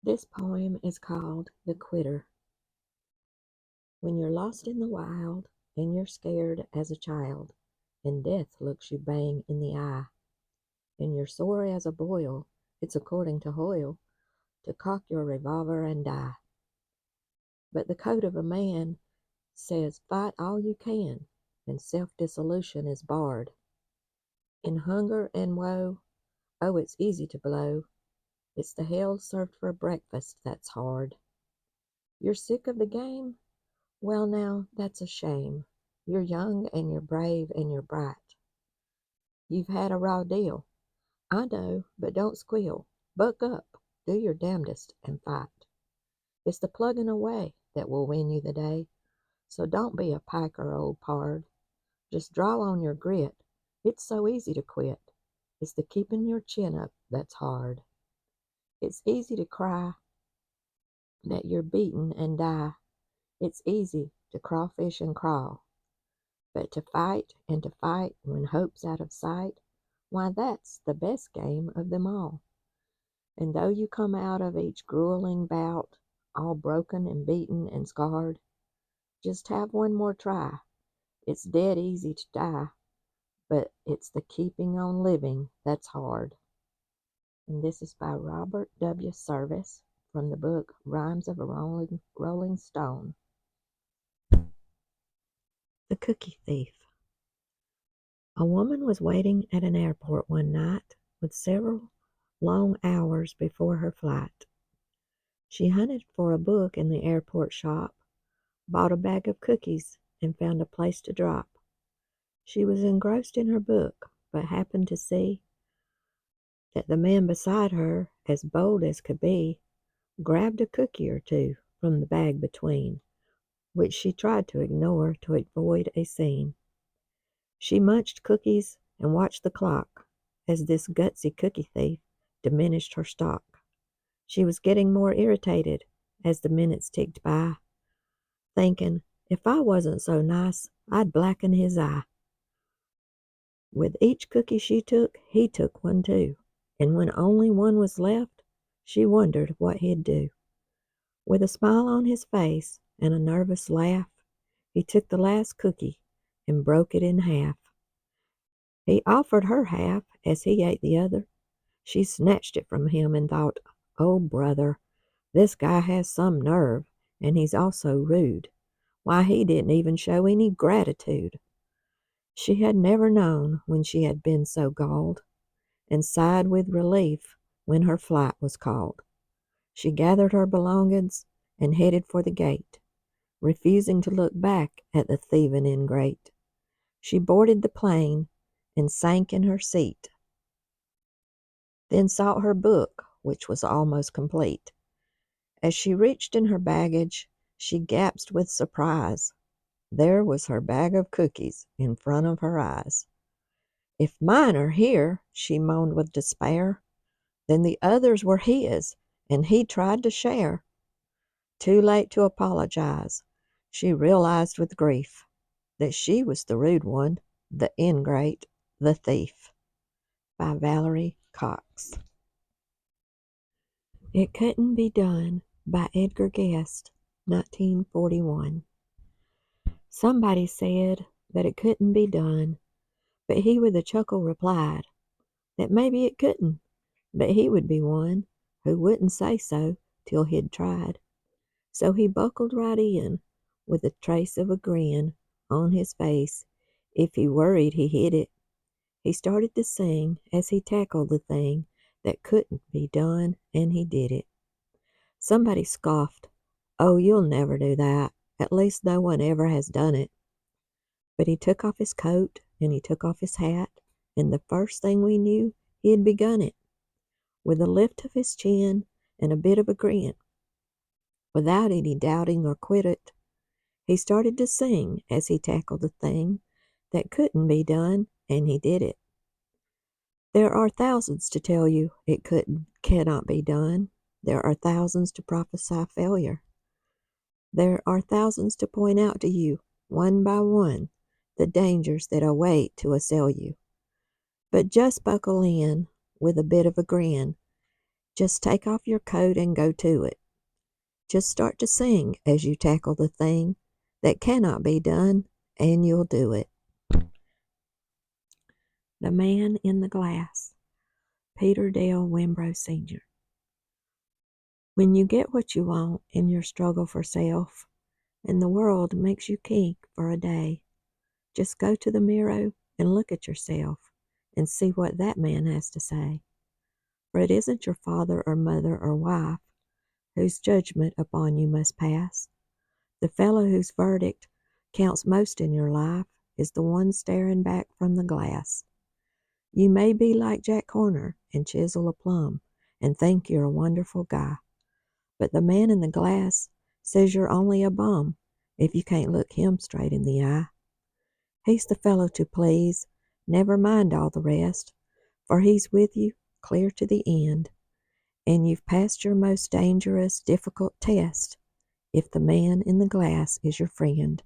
This poem is called The Quitter. When you're lost in the wild and you're scared as a child, and death looks you bang in the eye, and you're sore as a boil, it's according to Hoyle to cock your revolver and die. But the code of a man says fight all you can, and self-dissolution is barred. In hunger and woe, oh, it's easy to blow. It's the hell served for breakfast that's hard. You're sick of the game? Well, now, that's a shame. You're young and you're brave and you're bright. You've had a raw deal. I know, but don't squeal. Buck up, do your damnedest, and fight. It's the plugging away that will win you the day. So don't be a piker, old pard. Just draw on your grit. It's so easy to quit. It's the keeping your chin up that's hard. It's easy to cry that you're beaten and die. It's easy to crawfish and crawl. But to fight and to fight when hope's out of sight, why, that's the best game of them all. And though you come out of each grueling bout all broken and beaten and scarred, just have one more try. It's dead easy to die, but it's the keeping on living that's hard. And this is by Robert W. Service from the book Rhymes of a Rolling Stone. The Cookie Thief. A woman was waiting at an airport one night with several long hours before her flight. She hunted for a book in the airport shop, bought a bag of cookies, and found a place to drop. She was engrossed in her book, but happened to see that the man beside her, as bold as could be, grabbed a cookie or two from the bag between, which she tried to ignore to avoid a scene. She munched cookies and watched the clock as this gutsy cookie thief diminished her stock. She was getting more irritated as the minutes ticked by, thinking, if I wasn't so nice, I'd blacken his eye. With each cookie she took, he took one too, and when only one was left, she wondered what he'd do. With a smile on his face and a nervous laugh, he took the last cookie and broke it in half. He offered her half as he ate the other. She snatched it from him and thought, oh, brother, this guy has some nerve, and he's also rude. Why, he didn't even show any gratitude. She had never known when she had been so galled, and sighed with relief when her flight was called. She gathered her belongings and headed for the gate, refusing to look back at the thieving ingrate. She boarded the plane and sank in her seat, then sought her book, which was almost complete. As she reached in her baggage, she gasped with surprise. There was her bag of cookies in front of her eyes. If mine are here, she moaned with despair, then the others were his, and he tried to share. Too late to apologize, she realized with grief that she was the rude one, the ingrate, the thief. By Valerie Cox. It Couldn't Be Done by Edgar 1941. Somebody said that it couldn't be done, but he with a chuckle replied that maybe it couldn't, but he would be one who wouldn't say so till he'd tried. So he buckled right in with a trace of a grin on his face. If he worried he hid it. He started to sing as he tackled the thing that couldn't be done, and he did it. Somebody scoffed, oh, you'll never do that. At least no one ever has done it. But he took off his coat and he took off his hat, and the first thing we knew, he had begun it. With a lift of his chin and a bit of a grin, without any doubting or quit it, he started to sing as he tackled the thing that couldn't be done, and he did it. There are thousands to tell you it cannot be done. There are thousands to prophesy failure. There are thousands to point out to you, one by one, the dangers that await to assail you. But just buckle in with a bit of a grin, Just take off your coat and go to it. Just start to sing as you tackle the thing that cannot be done, and you'll do it. The Man in the Glass, Peter Dale Winbrow Sr. When you get what you want in your struggle for self, and the world makes you kink for a day, just go to the mirror and look at yourself and see what that man has to say. For it isn't your father or mother or wife whose judgment upon you must pass. The fellow whose verdict counts most in your life is the one staring back from the glass. You may be like Jack Horner and chisel a plum and think you're a wonderful guy, but the man in the glass says you're only a bum if you can't look him straight in the eye. He's the fellow to please, never mind all the rest, for he's with you clear to the end, and you've passed your most dangerous, difficult test if the man in the glass is your friend.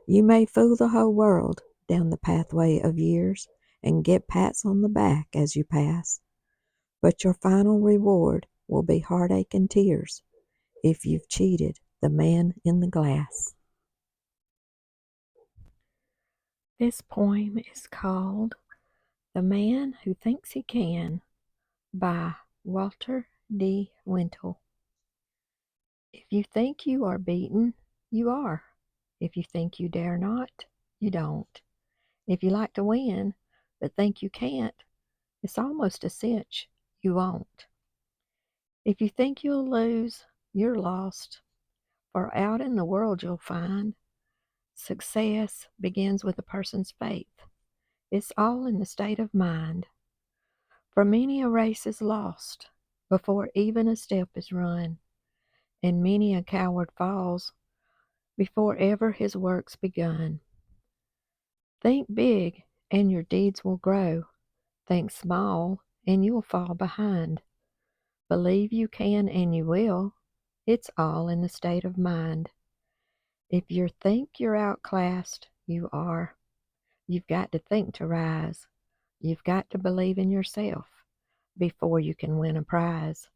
You may fool the whole world down the pathway of years and get pats on the back as you pass, but your final reward will be heartache and tears if you've cheated the man in the glass. This poem is called The Man Who Thinks He Can by Walter D. Wintle. If you think you are beaten, you are. If you think you dare not, you don't. If you like to win, but think you can't, it's almost a cinch you won't. If you think you'll lose, you're lost. For out in the world you'll find success begins with a person's faith. It's all in the state of mind. For many a race is lost before even a step is run, and many a coward falls before ever his work's begun. Think big, and your deeds will grow. Think small, and you'll fall behind. Believe you can, and you will. It's all in the state of mind. If you think you're outclassed, you are. You've got to think to rise. You've got to believe in yourself before you can win a prize.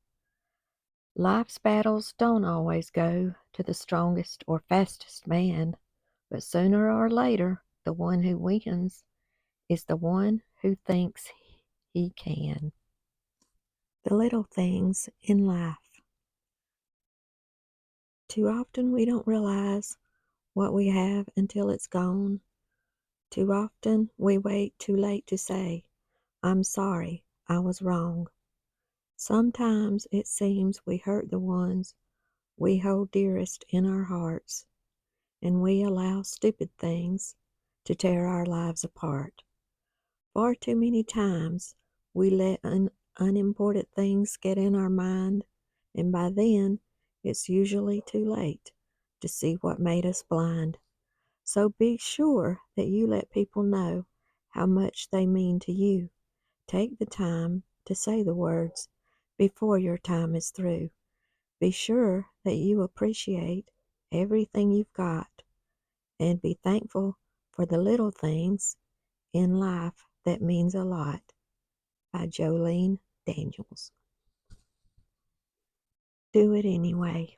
Life's battles don't always go to the strongest or fastest man, but sooner or later, the one who wins is the one who thinks he can. The little things in life. Too often we don't realize what we have until it's gone. Too often we wait too late to say, I'm sorry, I was wrong. Sometimes it seems we hurt the ones we hold dearest in our hearts, and we allow stupid things to tear our lives apart. Far too many times we let unimportant things get in our mind, and by then it's usually too late to see what made us blind. So be sure that you let people know how much they mean to you. Take the time to say the words before your time is through. Be sure that you appreciate everything you've got and be thankful for the little things in life that means a lot. By Jolene Daniels. Do it anyway.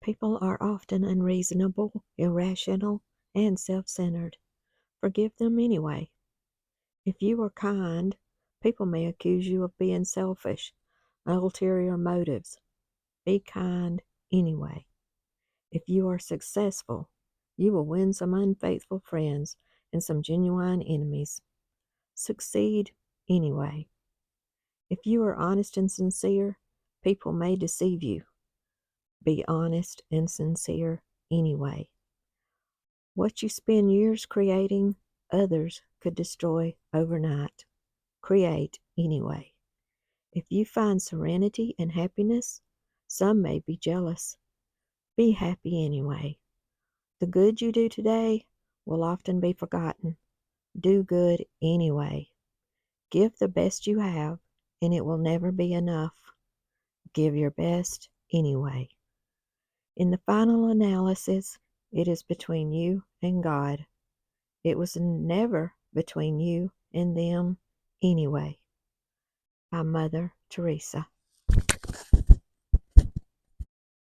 People are often unreasonable, irrational, and self-centered. Forgive them anyway. If you are kind, people may accuse you of being selfish, ulterior motives. Be kind anyway. If you are successful, you will win some unfaithful friends and some genuine enemies. Succeed anyway. If you are honest and sincere, people may deceive you. Be honest and sincere anyway. What you spend years creating, others could destroy overnight. Create anyway. If you find serenity and happiness, some may be jealous. Be happy anyway. The good you do today will often be forgotten. Do good anyway. Give the best you have, and it will never be enough. Give your best anyway. In the final analysis, it is between you and God. It was never between you and them anyway. By Mother Teresa.